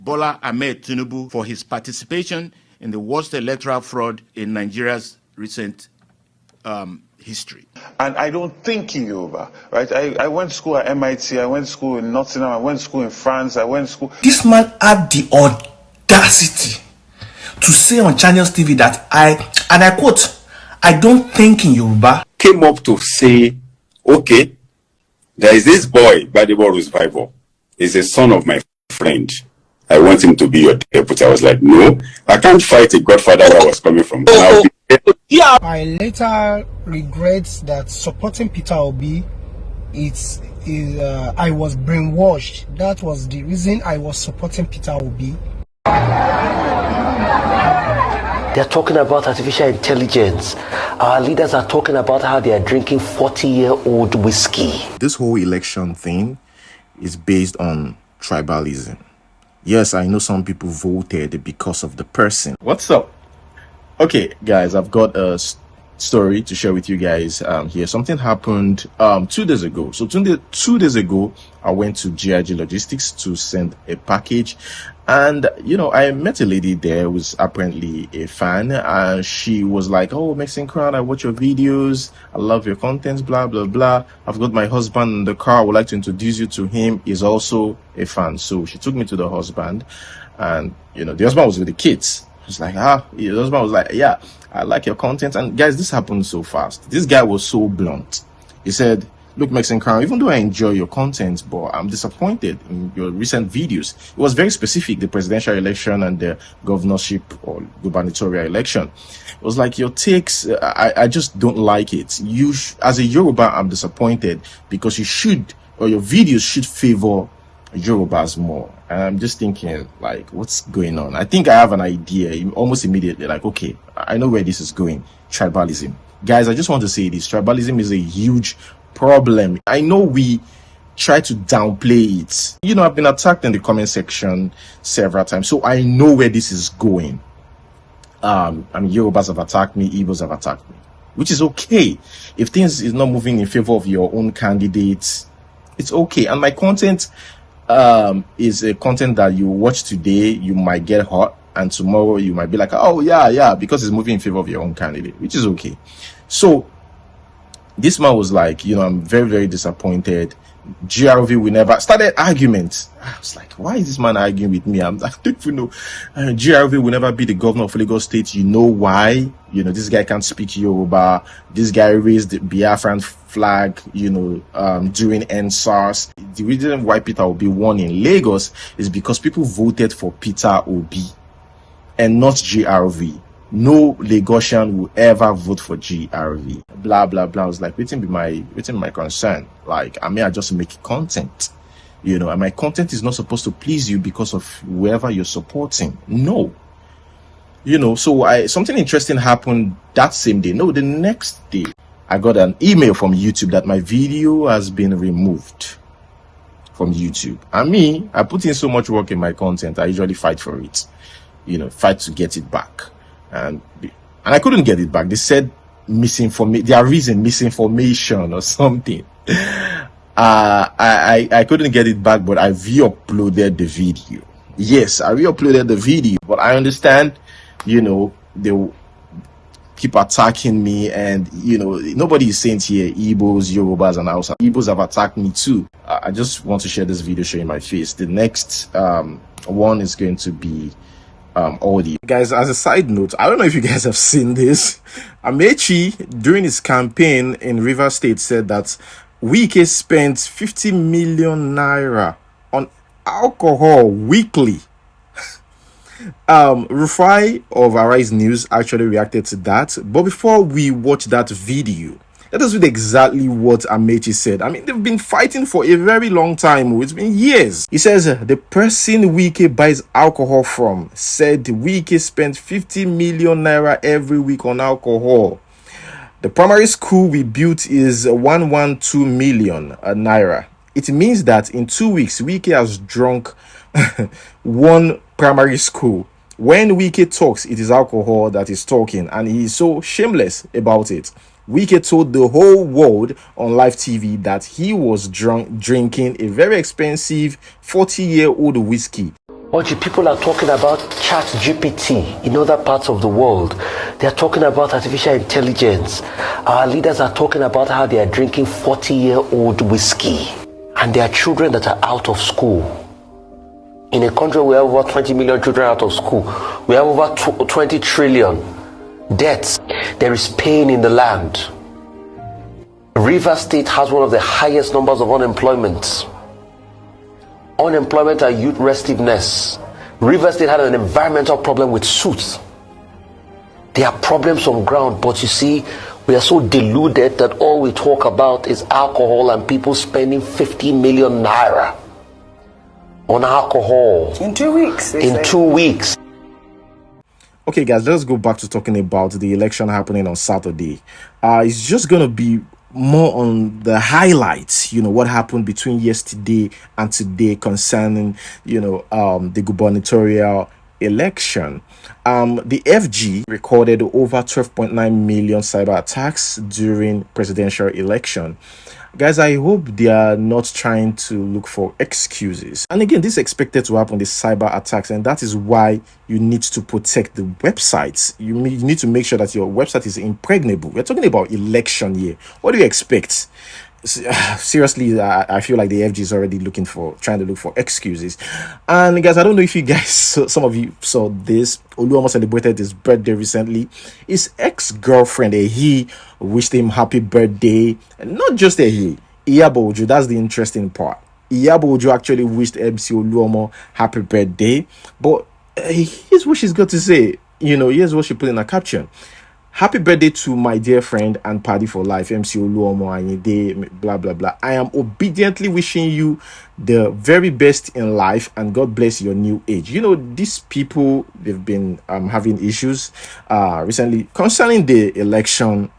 Bola Ahmed Tinubu for his participation in the worst electoral fraud in Nigeria's recent history. And I don't think in Yoruba, right? I went to school at MIT, I went to school in Nottingham, I went to school in France, I went to school. This man had the audacity to say on Channels TV that and I quote, I don't think in Yoruba. Came up to say, okay, there is this boy, Badebo Rusvival. He's a son of my friend. I want him to be your deputy. I was like, no, I can't fight a Godfather where I was coming from. I later regret that supporting Peter Obi, I was brainwashed. That was the reason I was supporting Peter Obi. They're talking about artificial intelligence. Our leaders are talking about how they are drinking 40-year-old whiskey. This whole election thing is based on tribalism. Yes, I know some people voted because of the person. What's up? Okay, guys, I've got a story to share with you guys here. Something happened 2 days ago. So 2 days ago, I went to GRV Logistics to send a package. And, you know, I met a lady there who was apparently a fan. And she was like, oh, Mexican Crown, I watch your videos. I love your contents, blah, blah, blah. I've got my husband in the car. I would like to introduce you to him. He's also a fan. So she took me to the husband. And, you know, the husband was with the kids. It's like, the husband was like, yeah, I like your content. And guys, this happened so fast. This guy was so blunt. He said, look, Mexican Crown, even though I enjoy your content, but I'm disappointed in your recent videos. It was very specific, the presidential election and the governorship or gubernatorial election. It was like your takes, I just don't like it. As a Yoruba, I'm disappointed because your videos should favor Yorubas more. And I'm just thinking, like, what's going on? I think I have an idea almost immediately, like, okay, I know where this is going. Tribalism. Guys, I just want to say this. Tribalism is a huge problem. I know we try to downplay it. You know, I've been attacked in the comment section several times, so I know where this is going. Yorubas have attacked me, Igbos have attacked me, which is okay. If things is not moving in favor of your own candidates, it's okay. And my content is a content that you watch today, you might get hot, and tomorrow you might be like, oh yeah, because it's moving in favor of your own candidate, which is okay. So this man was like, you know, I'm very, very disappointed. GRV will never started argument. I was like, why is this man arguing with me? I don't even know. GRV will never be the governor of Lagos State. You know why? You know, this guy can't speak Yoruba. This guy raised the Biafran flag, you know, during NSARS. The reason why Peter Obi won in Lagos is because people voted for Peter Obi and not GRV. No Lagosian will ever vote for GRV. Blah blah blah. I was like, waiting be my concern. Like, I just make content, you know, and my content is not supposed to please you because of whoever you're supporting. No, you know. So something interesting happened that same day. No, the next day, I got an email from YouTube that my video has been removed from YouTube. And I put in so much work in my content. I usually fight for it, you know, fight to get it back. And I couldn't get it back. They said misinformation or something. I couldn't get it back, but I re-uploaded the video. Yes, I re-uploaded the video, but I understand, you know, they will keep attacking me, and you know, nobody is saying here Igbos, Yorubas, and Hausa. Igbos have attacked me too. I just want to share this video showing my face. The next one is going to be audio. Guys, as a side note, I don't know if you guys have seen this. Amechi, during his campaign in Rivers State, said that Wike spent 50 million naira on alcohol weekly. Rufai of Arise News actually reacted to that. But before we watch that video, let us read exactly what Amechi said. I mean, they've been fighting for a very long time. It's been years. He says, the person Wike buys alcohol from said Wike spent 50 million naira every week on alcohol. The primary school we built is 112 million naira. It means that in 2 weeks, Wike has drunk one primary school. When Wike talks, it is alcohol that is talking, and he is so shameless about it. Wike told the whole world on live TV that he was drinking a very expensive 40-year-old whiskey. Oji, people are talking about chat GPT in other parts of the world. They are talking about artificial intelligence. Our leaders are talking about how they are drinking 40-year-old whiskey. And there are children that are out of school. In a country where over 20 million children are out of school, we have over 20 trillion debts. There is pain in the land. River State has one of the highest numbers of unemployment. Unemployment and youth restiveness. River State had an environmental problem with suits. There are problems on ground, but you see, we are so deluded that all we talk about is alcohol and people spending 50 million naira on alcohol. In 2 weeks. In 2 weeks. Okay, guys, let's go back to talking about the election happening on Saturday. It's just going to be more on the highlights, what happened between yesterday and today concerning, the gubernatorial election. The FG recorded over 12.9 million cyber attacks during presidential election. Guys, I hope they are not trying to look for excuses. And again, this is expected to happen, the cyber attacks, and that is why you need to protect the websites. You need to make sure that your website is impregnable. We're talking about election year. What do you expect? Seriously, I feel like the FG is already trying to look for excuses. And guys, I don't know if you guys, some of you saw this. OLUOMO celebrated his birthday recently. His ex-girlfriend, he wished him happy birthday. And not just he, Iyabo Ojo, that's the interesting part. Iyabo Ojo actually wished MC OLUOMO happy birthday. But here's what she's got to say. Here's what she put in a caption. Happy birthday to my dear friend and party for life, MC OLUOMO, and day, blah, blah, blah. I am obediently wishing you the very best in life and God bless your new age. These people, they've been having issues recently concerning the election.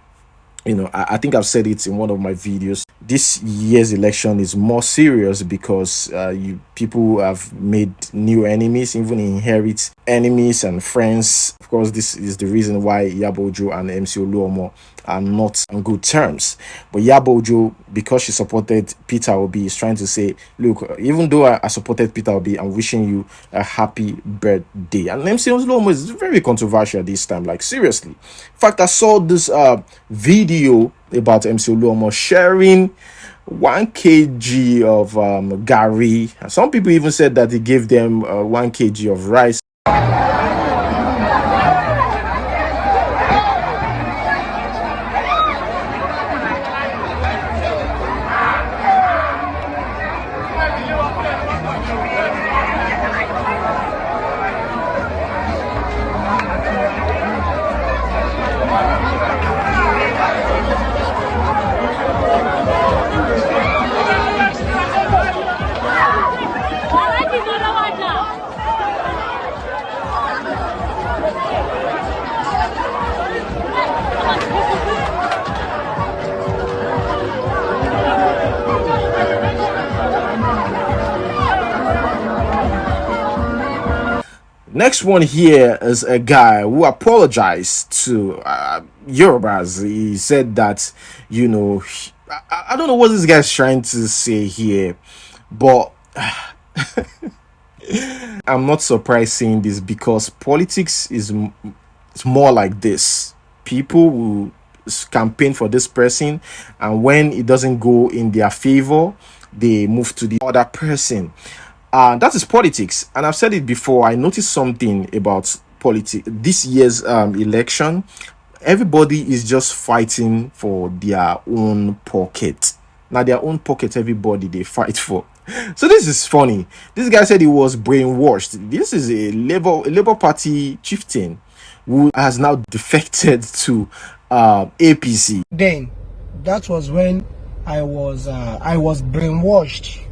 I think I've said it in one of my videos. This year's election is more serious because people have made new enemies, even inherit enemies and friends. Of course, this is the reason why Iyabo Ojo and MC OLUOMO are not on good terms. But Iyabo Ojo, because she supported Peter Obi, is trying to say, look, even though I supported Peter Obi, I'm wishing you a happy birthday. And MC OLUOMO is very controversial this time, like seriously. In fact, I saw this video about MC OLUOMO sharing 1 kg of gari. And some people even said that he gave them 1 kg of rice. Next one here is a guy who apologized to Yorubas. He said that, I don't know what this guy's trying to say here, but I'm not surprised seeing this because politics is more like this. People will campaign for this person, and when it doesn't go in their favor, they move to the other person. That is politics, and I've said it before. I noticed something about politics this year's election. Everybody is just fighting for their own pocket. Now, their own pocket, everybody they fight for. So this is funny. This guy said he was brainwashed. This is a Labour Party chieftain who has now defected to APC. Then that was when I was brainwashed.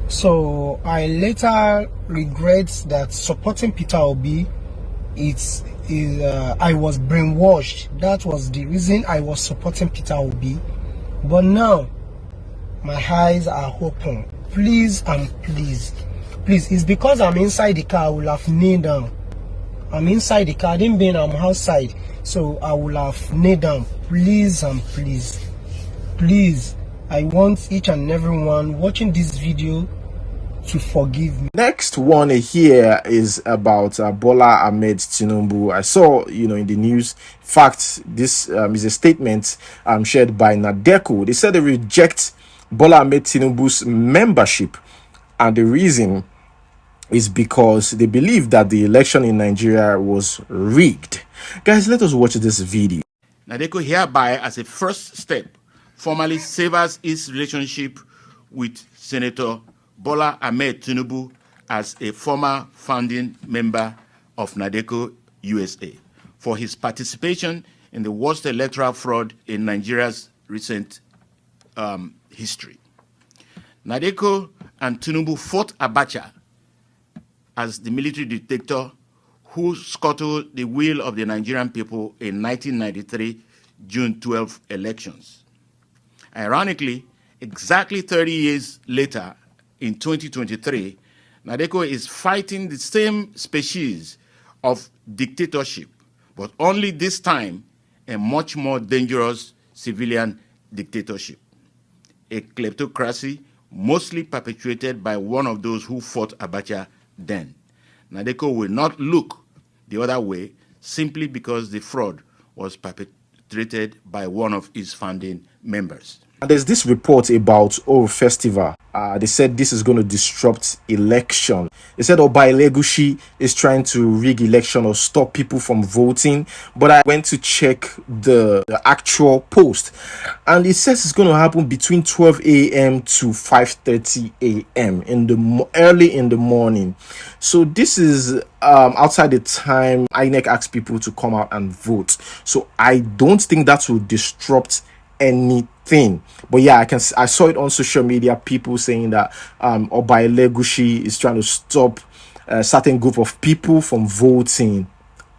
So I later regret that supporting Peter Obi. I was brainwashed. That was the reason I was supporting Peter Obi. But now my eyes are open. Please and please, it's because I'm inside the car. I will have kneeled down. I'm inside the car. I didn't mean I'm outside, so I will have kneeled down. Please and please, I want each and everyone watching this video to forgive me. Next one here is about Bola Ahmed Tinubu. I saw, in the news. In fact, this is a statement shared by Nadeco. They said they reject Bola Ahmed Tinubu's membership, and the reason is because they believe that the election in Nigeria was rigged. Guys, let us watch this video. Nadeco hereby, as a first step, formally severs its relationship with Senator Bola Ahmed Tinubu as a former founding member of Nadeco USA for his participation in the worst electoral fraud in Nigeria's recent history. Nadeco and Tinubu fought Abacha as the military dictator who scuttled the will of the Nigerian people in 1993 June 12 elections. Ironically, exactly 30 years later, in 2023, Nadeco is fighting the same species of dictatorship, but only this time a much more dangerous civilian dictatorship, a kleptocracy mostly perpetuated by one of those who fought Abacha then. Nadeco will not look the other way simply because the fraud was perpetrated by one of its founding members. And there's this report about Oro Festival. They said this is going to disrupt election. They said OBI Legushi is trying to rig election or stop people from voting. But I went to check the actual post, and it says it's going to happen between 12 a.m. to 5:30 a.m. early in the morning. So this is outside the time INEC asks people to come out and vote. So I don't think that will disrupt anything. But yeah, I saw it on social media, people saying that Obai Legushi is trying to stop a certain group of people from voting.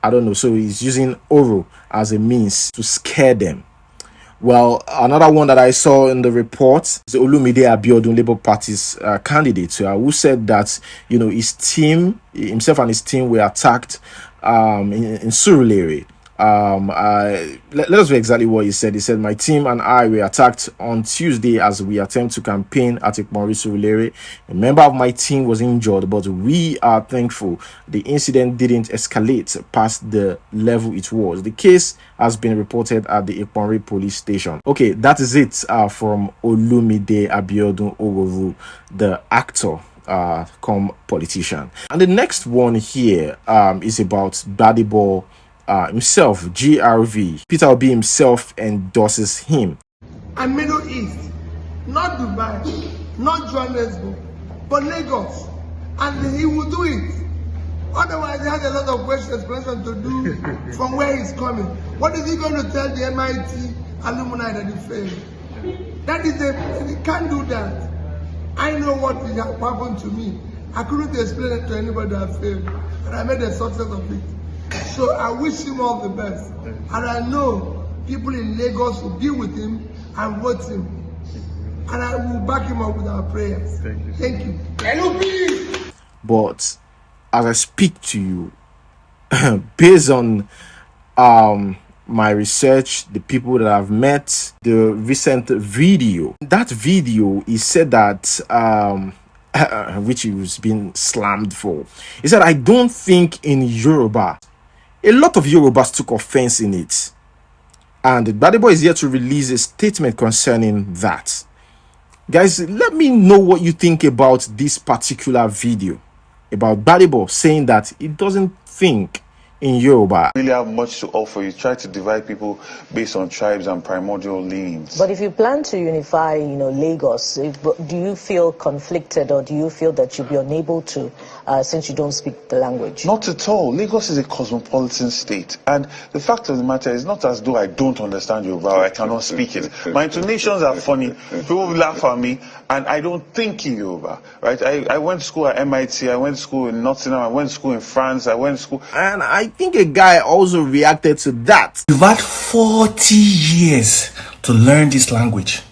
I don't know, so he's using Oro as a means to scare them. Well, another one that I saw in the report is the Olumide Abiodun Labour Party's candidate, who said that himself and his team were attacked in Surulere. Let us know exactly what he said. He said, "My team and I were attacked on Tuesday as we attempt to campaign at Ikmonri Surulere. A member of my team was injured, but we are thankful the incident didn't escalate past the level it was. The case has been reported at the Ikmonri police station." Okay, that is it from Olumide Abiodun Orovu, the actor come politician. And the next one here is about Gbadebo himself, GRV. Peter Obi himself endorses him. And Middle East, not Dubai, not Johannesburg, but Lagos. And he will do it. Otherwise, he has a lot of questions to do from where he's coming. What is he going to tell the MIT alumni that he failed? He can't do that. I know what happened to me. I couldn't explain it to anybody that failed. And I made a success of it. So I wish him all the best. And I know people in Lagos will be with him and vote him. And I will back him up with our prayers. Thank you. But as I speak to you, based on my research, the people that I've met, the recent video, that video, he said that which he was being slammed for. He said, "I don't think in Yoruba." A lot of Yorubas took offense in it. And Gbadebo is here to release a statement concerning that. Guys, let me know what you think about this particular video. About Gbadebo saying that he doesn't think in Yoruba. Really have much to offer. You try to divide people based on tribes and primordial leanings. But if you plan to unify, Lagos, do you feel conflicted, or do you feel that you'll be unable to, since you don't speak the language? Not at all. Lagos is a cosmopolitan state, and the fact of the matter is not as though I don't understand Yoruba or I cannot speak it. My intonations are funny. People laugh at me, and I don't think in Yoruba. Right? I went to school at MIT. I went to school in Nottingham. I went to school in France. I went to school. And I think a guy also reacted to that. You've had 40 years to learn this language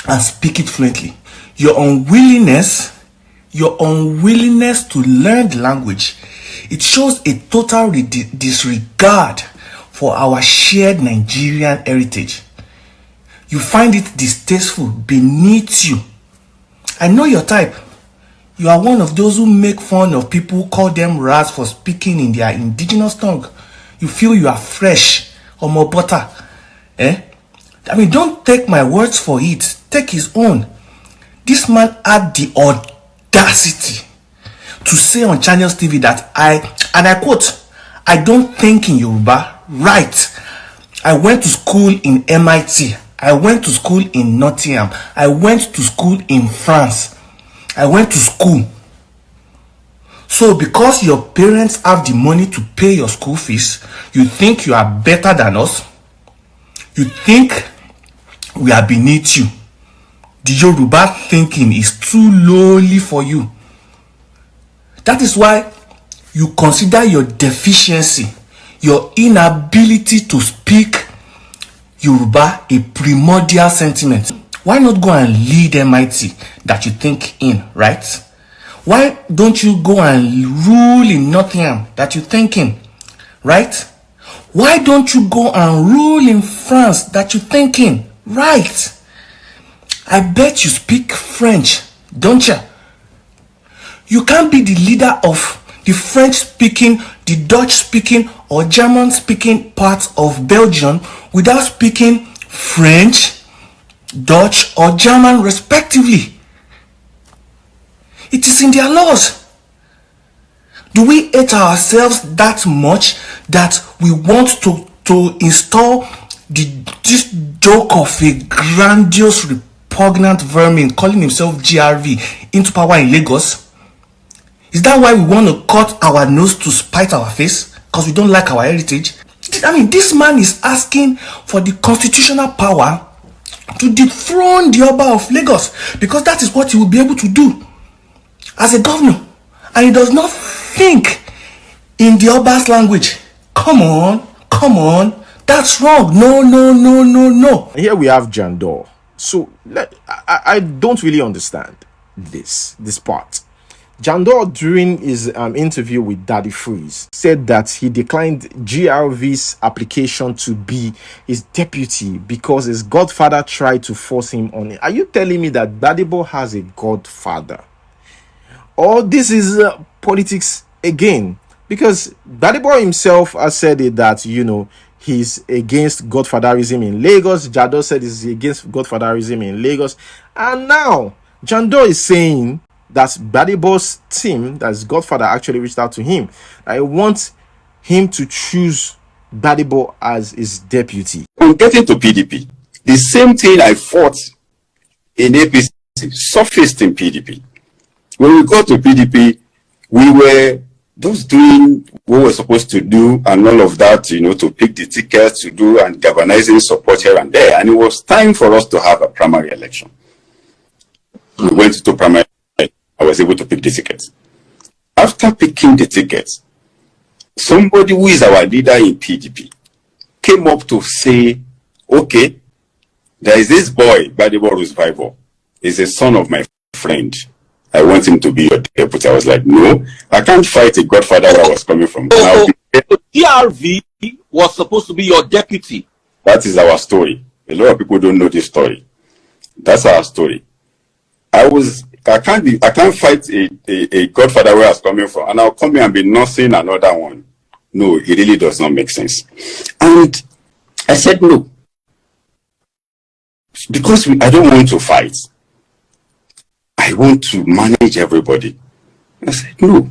and speak it fluently. Your unwillingness to learn the language, it shows a total disregard for our shared Nigerian heritage. You find it distasteful, beneath you, I know your type. You are one of those who make fun of people who call them rats for speaking in their indigenous tongue. You feel you are fresh or more butter. I mean, don't take my words for it. Take his own. This man had the audacity to say on Channels TV that I quote, I don't think in Yoruba. Right. I went to school in MIT. I went to school in Nottingham. I went to school in France. I went to school. So because your parents have the money to pay your school fees, you think you are better than us? You think we are beneath you? The Yoruba thinking is too lowly for you. That is why you consider your deficiency, your inability to speak Yoruba a primordial sentiment. Why not go and lead MIT that you think in, right? Why don't you go and rule in Nottingham that you think in, right? Why don't you go and rule in France that you think in, right? I bet you speak French, don't you? You can't be the leader of the French-speaking, the Dutch-speaking, or German-speaking parts of Belgium without speaking French, Dutch, or German respectively. It is in their laws. Do we hate ourselves that much that we want to install this joke of a grandiose, repugnant vermin calling himself GRV into power in Lagos? Is that why we want to cut our nose to spite our face? Because we don't like our heritage? I mean, this man is asking for the constitutional power to dethrone the Oba of Lagos, because that is what he will be able to do as a governor. And he does not think in the Oba's language. Come on, that's wrong. No. Here we have Jandor. So I don't really understand this part. Jandor, during his interview with Daddy Freeze, said that he declined GRV's application to be his deputy because his godfather tried to force him on it. Are you telling me that Daddy Boy has a godfather? Or this is politics again? Because Daddy Boy himself has said it that, he's against godfatherism in Lagos. Jandor said he's against godfatherism in Lagos. And now, Jandor is saying that Daddy Boy's team, that's Godfather, actually reached out to him. I want him to choose Daddy Boy as his deputy. On getting to PDP, the same thing I fought in APC surfaced in PDP. When we got to PDP, we were just doing what we were supposed to do and all of that, to pick the tickets to do and galvanizing support here and there. And it was time for us to have a primary election. We went to primary. I was able to pick the tickets. After picking the tickets, somebody who is our leader in PDP came up to say, okay, there is this boy, Gbadebo Revival. He's a son of my friend. I want him to be your deputy. I was like, no, I can't fight a godfather where I was coming from. GRV was supposed to be your deputy. That is our story. A lot of people don't know this story. That's our story. I can't fight a godfather where I was coming from, and I'll come here and be nursing another one. No, it really does not make sense. And I said no. Because I don't want to fight. I want to manage everybody. I said no.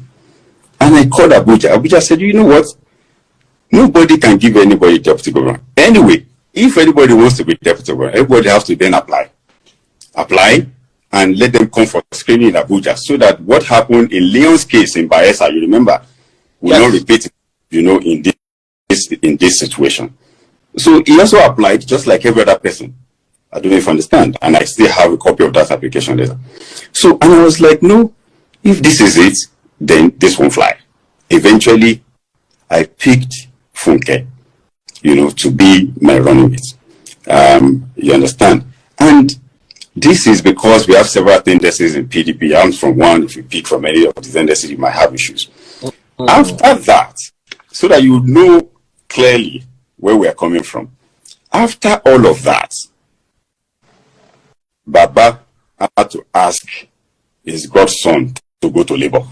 And I called Abuja. Abuja said, you know what? Nobody can give anybody deputy governor. Anyway, if anybody wants to be deputy governor, everybody has to then apply. And let them come for screening in Abuja, so that what happened in Leon's case in Bayelsa, you remember, will not repeat, in this situation. So he also applied just like every other person. I don't know if you understand, and I still have a copy of that application letter. So, and I was like, no, if this is it, then this won't fly. Eventually, I picked Funke, to be my running mate. You understand? And this is because we have several tendencies in PDP. I'm from one. If you pick from any of the tendencies, you might have issues. After that, so that you know clearly where we are coming from, after all of that, Baba had to ask his godson to go to labor.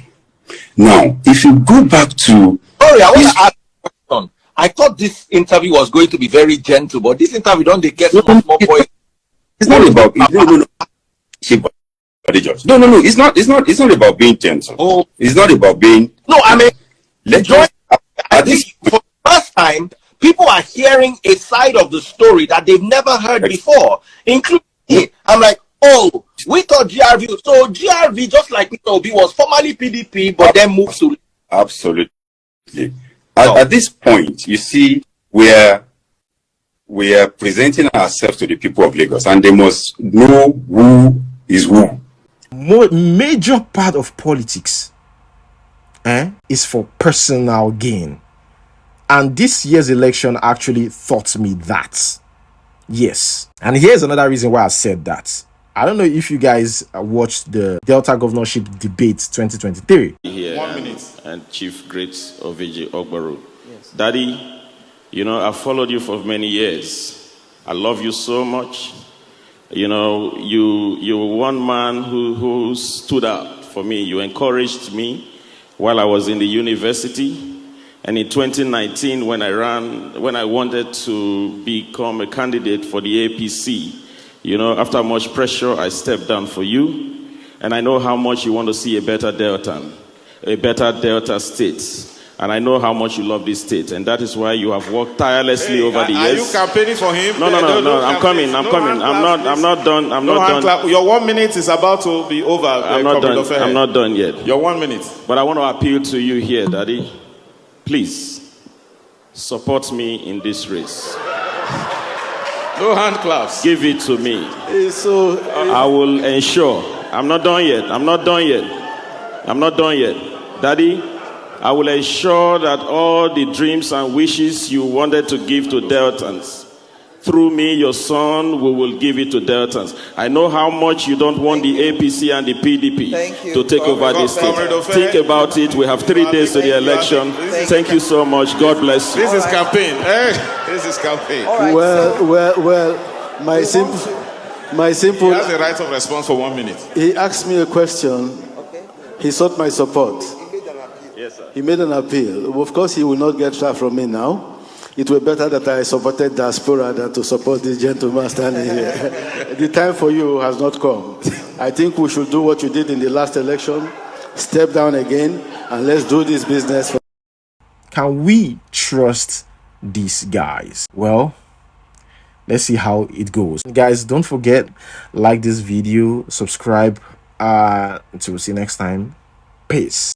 Now, if you go back to... Sorry, I want to ask a question. I thought this interview was going to be very gentle, but this interview don't they get more boys? It's not about... No. It's not about being gentle. Oh. It's not about being... No, I mean, at this... for the first time, people are hearing a side of the story that they've never heard before, including me. I'm like, oh, we thought GRV. So GRV, just like Mr. Obi, was formerly PDP, but then moved to... Absolutely. At this point, you see, we are presenting ourselves to the people of Lagos, and they must know who is who. Major part of politics is for personal gain. And this year's election actually taught me that. Yes. And here's another reason why I said that. I don't know if you guys watched the Delta governorship debate 2023. Here 1 minute. And Chief Great Oviji Ogbaru. Yes. Daddy, you know, I've followed you for many years. I love you so much. You know, you were one man who stood out for me. You encouraged me while I was in the university. And in 2019, when I wanted to become a candidate for the APC, you know, after much pressure, I stepped down for you. And I know how much you want to see a better Delta state. And I know how much you love this state. And that is why you have worked tirelessly over the years. Are you campaigning for him? No. I'm coming. I'm not done. I'm not done. Your 1 minute is about to be over. I'm not done. I'm not done yet. Your 1 minute. But I want to appeal to you here, Daddy. Please support me in this race. No hand claps. Give it to me. I will ensure. I'm not done yet. Daddy, I will ensure that all the dreams and wishes you wanted to give to Deltans, through me, your son, we will give it to Deltans. I know how much you don't want the APC and the PDP to take over this state. Think about it. We have 3 days to the election. Thank you so much. God bless you. This is campaign. This is campaign. Well, my simple... He has the right of response for 1 minute. He asked me a question. He sought my support. Yes, sir. He made an appeal. Of course, he will not get that from me now. It were better that I supported diaspora than to support this gentleman standing here. The time for you has not come. I think we should do what you did in the last election. Step down again, and let's do this business. Can we trust these guys? Well, let's see how it goes. Guys, don't forget, like this video, subscribe. Until we see you next time. Peace.